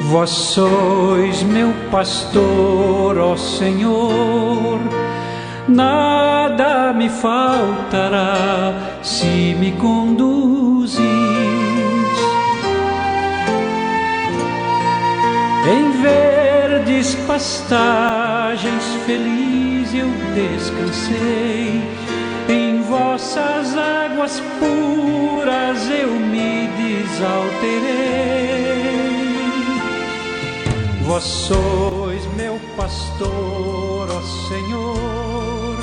Vós sois meu pastor, ó Senhor, nada me faltará se me conduzis. Em verdes pastagens feliz eu descansei, em vossas águas puras eu me desalterei. Vós sois meu pastor, ó Senhor,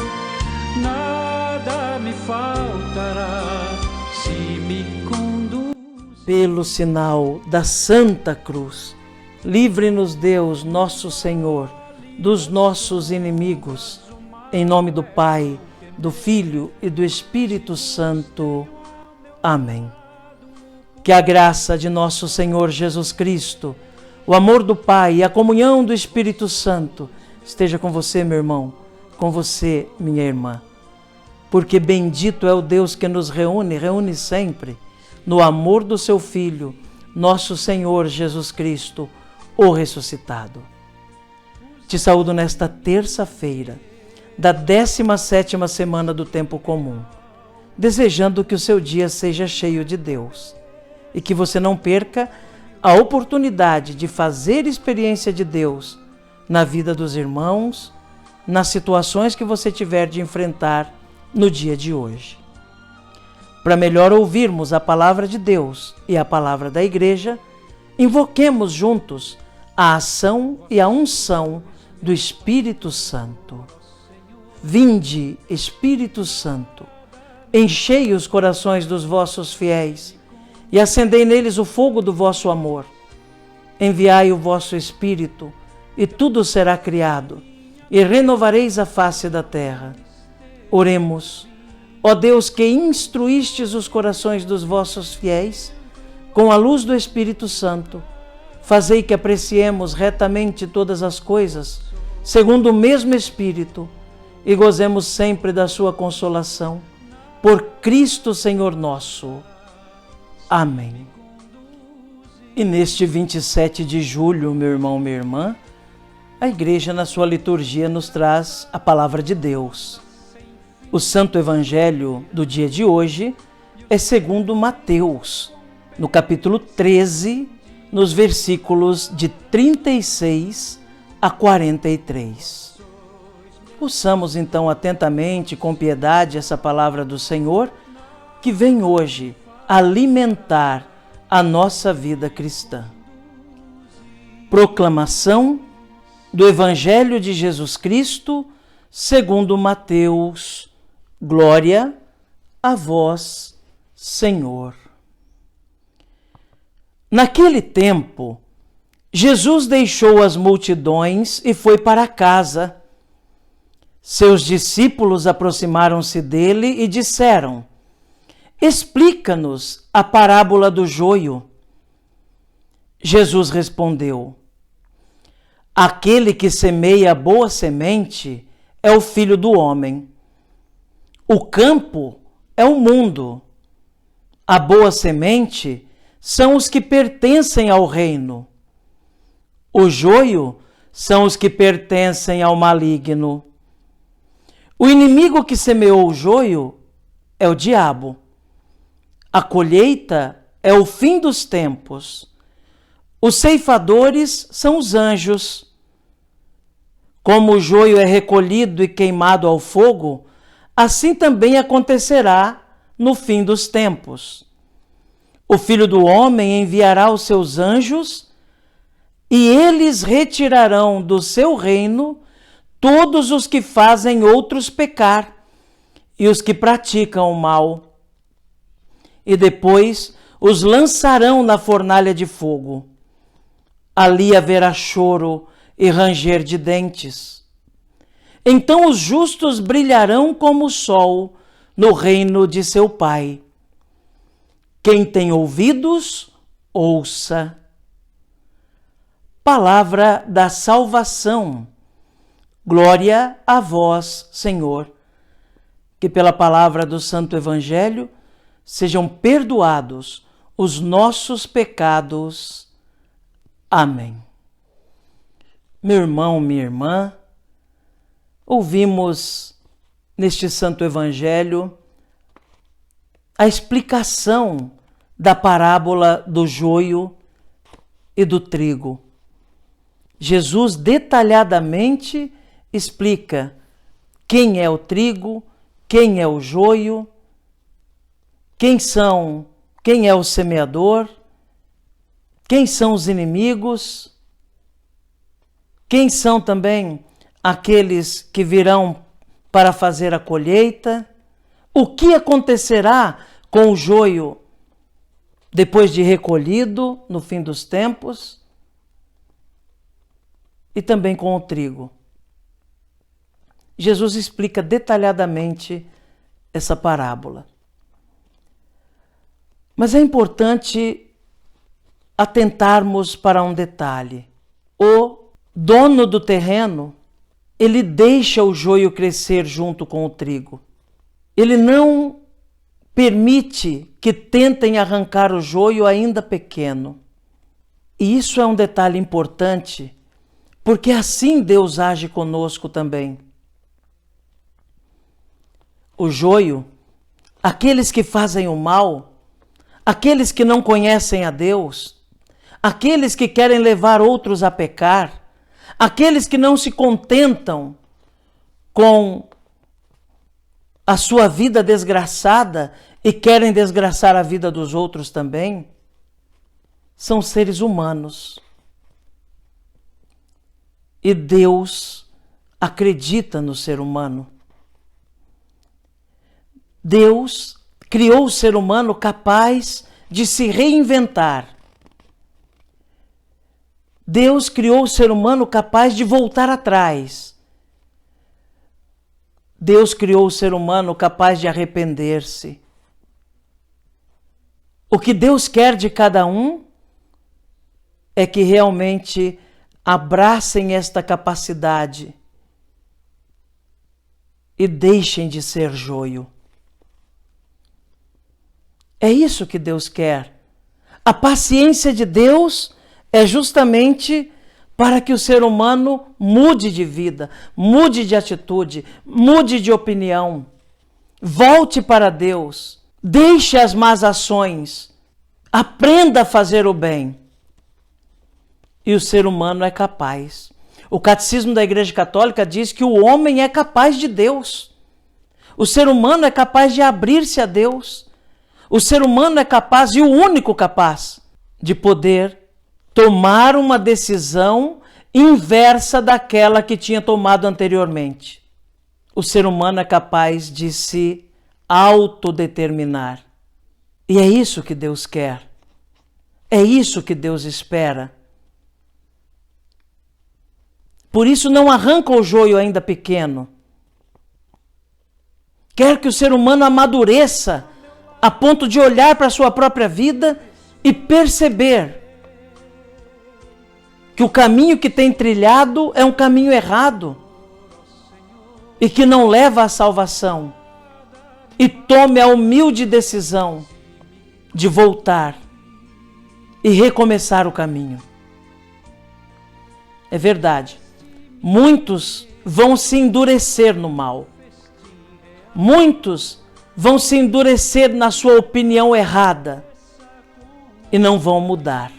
nada me faltará se me conduz. Pelo sinal da Santa Cruz, livre-nos Deus, nosso Senhor, dos nossos inimigos. Em nome do Pai, do Filho e do Espírito Santo. Amém. Que a graça de nosso Senhor Jesus Cristo, o amor do Pai e a comunhão do Espírito Santo esteja com você, meu irmão, com você, minha irmã. Porque bendito é o Deus que nos reúne sempre no amor do seu Filho, nosso Senhor Jesus Cristo, o ressuscitado. Te saúdo nesta terça-feira da 17ª semana do tempo comum, desejando que o seu dia seja cheio de Deus e que você não perca a oportunidade de fazer experiência de Deus na vida dos irmãos, nas situações que você tiver de enfrentar no dia de hoje. Para melhor ouvirmos a palavra de Deus e a palavra da Igreja, invoquemos juntos a ação e a unção do Espírito Santo. Vinde, Espírito Santo, enchei os corações dos vossos fiéis e acendei neles o fogo do vosso amor. Enviai o vosso Espírito, e tudo será criado, e renovareis a face da terra. Oremos. Ó Deus, que instruístes os corações dos vossos fiéis, com a luz do Espírito Santo, fazei que apreciemos retamente todas as coisas, segundo o mesmo Espírito, e gozemos sempre da sua consolação. Por Cristo Senhor nosso. Amém. E neste 27 de julho, meu irmão, minha irmã, a Igreja na sua liturgia nos traz a palavra de Deus. O Santo Evangelho do dia de hoje é segundo Mateus, no capítulo 13, nos versículos de 36 a 43. Ouçamos então atentamente, com piedade, essa palavra do Senhor, que vem hoje alimentar a nossa vida cristã. Proclamação do Evangelho de Jesus Cristo, segundo Mateus. Glória a vós, Senhor. Naquele tempo, Jesus deixou as multidões e foi para casa. Seus discípulos aproximaram-se dele e disseram: Explica-nos a parábola do joio. Jesus respondeu: Aquele que semeia a boa semente é o Filho do Homem. O campo é o mundo. A boa semente são os que pertencem ao reino. O joio são os que pertencem ao maligno. O inimigo que semeou o joio é o diabo. A colheita é o fim dos tempos. Os ceifadores são os anjos. Como o joio é recolhido e queimado ao fogo, assim também acontecerá no fim dos tempos. O Filho do Homem enviará os seus anjos e eles retirarão do seu reino todos os que fazem outros pecar e os que praticam o mal. E depois os lançarão na fornalha de fogo. Ali haverá choro e ranger de dentes. Então os justos brilharão como o sol no reino de seu Pai. Quem tem ouvidos, ouça. Palavra da salvação. Glória a vós, Senhor. Que pela palavra do Santo Evangelho sejam perdoados os nossos pecados. Amém. Meu irmão, minha irmã, ouvimos neste Santo Evangelho a explicação da parábola do joio e do trigo. Jesus detalhadamente explica quem é o trigo, quem é o joio, quem é o semeador, quem são os inimigos, quem são também aqueles que virão para fazer a colheita, o que acontecerá com o joio depois de recolhido no fim dos tempos, e também com o trigo. Jesus explica detalhadamente essa parábola. Mas é importante atentarmos para um detalhe. O dono do terreno, ele deixa o joio crescer junto com o trigo. Ele não permite que tentem arrancar o joio ainda pequeno. E isso é um detalhe importante, porque assim Deus age conosco também. O joio, aqueles que fazem o mal, aqueles que não conhecem a Deus, aqueles que querem levar outros a pecar, aqueles que não se contentam com a sua vida desgraçada e querem desgraçar a vida dos outros também, são seres humanos. E Deus acredita no ser humano. Deus criou o ser humano capaz de se reinventar. Deus criou o ser humano capaz de voltar atrás. Deus criou o ser humano capaz de arrepender-se. O que Deus quer de cada um é que realmente abracem esta capacidade e deixem de ser joio. É isso que Deus quer. A paciência de Deus é justamente para que o ser humano mude de vida, mude de atitude, mude de opinião, volte para Deus, deixe as más ações, aprenda a fazer o bem. E o ser humano é capaz. O Catecismo da Igreja Católica diz que o homem é capaz de Deus. O ser humano é capaz de abrir-se a Deus. O ser humano é capaz, e o único capaz, de poder tomar uma decisão inversa daquela que tinha tomado anteriormente. O ser humano é capaz de se autodeterminar. E é isso que Deus quer. É isso que Deus espera. Por isso não arranca o joio ainda pequeno. Quer que o ser humano amadureça a ponto de olhar para a sua própria vida e perceber que o caminho que tem trilhado é um caminho errado e que não leva à salvação, e tome a humilde decisão de voltar e recomeçar o caminho. É verdade, muitos vão se endurecer no mal, muitos vão se endurecer na sua opinião errada e não vão mudar.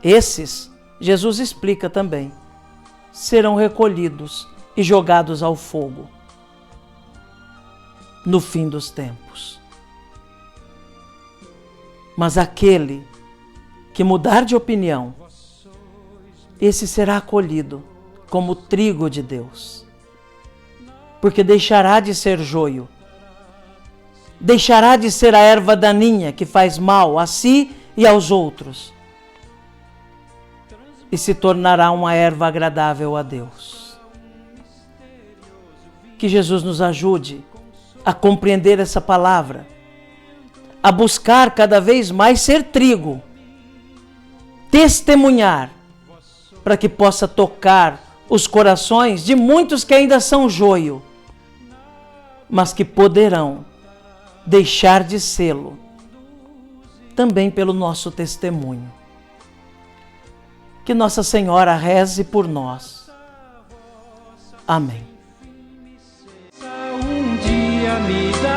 Esses, Jesus explica também, serão recolhidos e jogados ao fogo no fim dos tempos. Mas aquele que mudar de opinião, esse será acolhido como trigo de Deus, porque deixará de ser joio, deixará de ser a erva daninha que faz mal a si e aos outros, e se tornará uma erva agradável a Deus. Que Jesus nos ajude a compreender essa palavra, a buscar cada vez mais ser trigo, testemunhar, para que possa tocar os corações de muitos que ainda são joio, mas que poderão deixar de sê-lo também pelo nosso testemunho. que Nossa Senhora reze por nós. Amém. Um dia me dá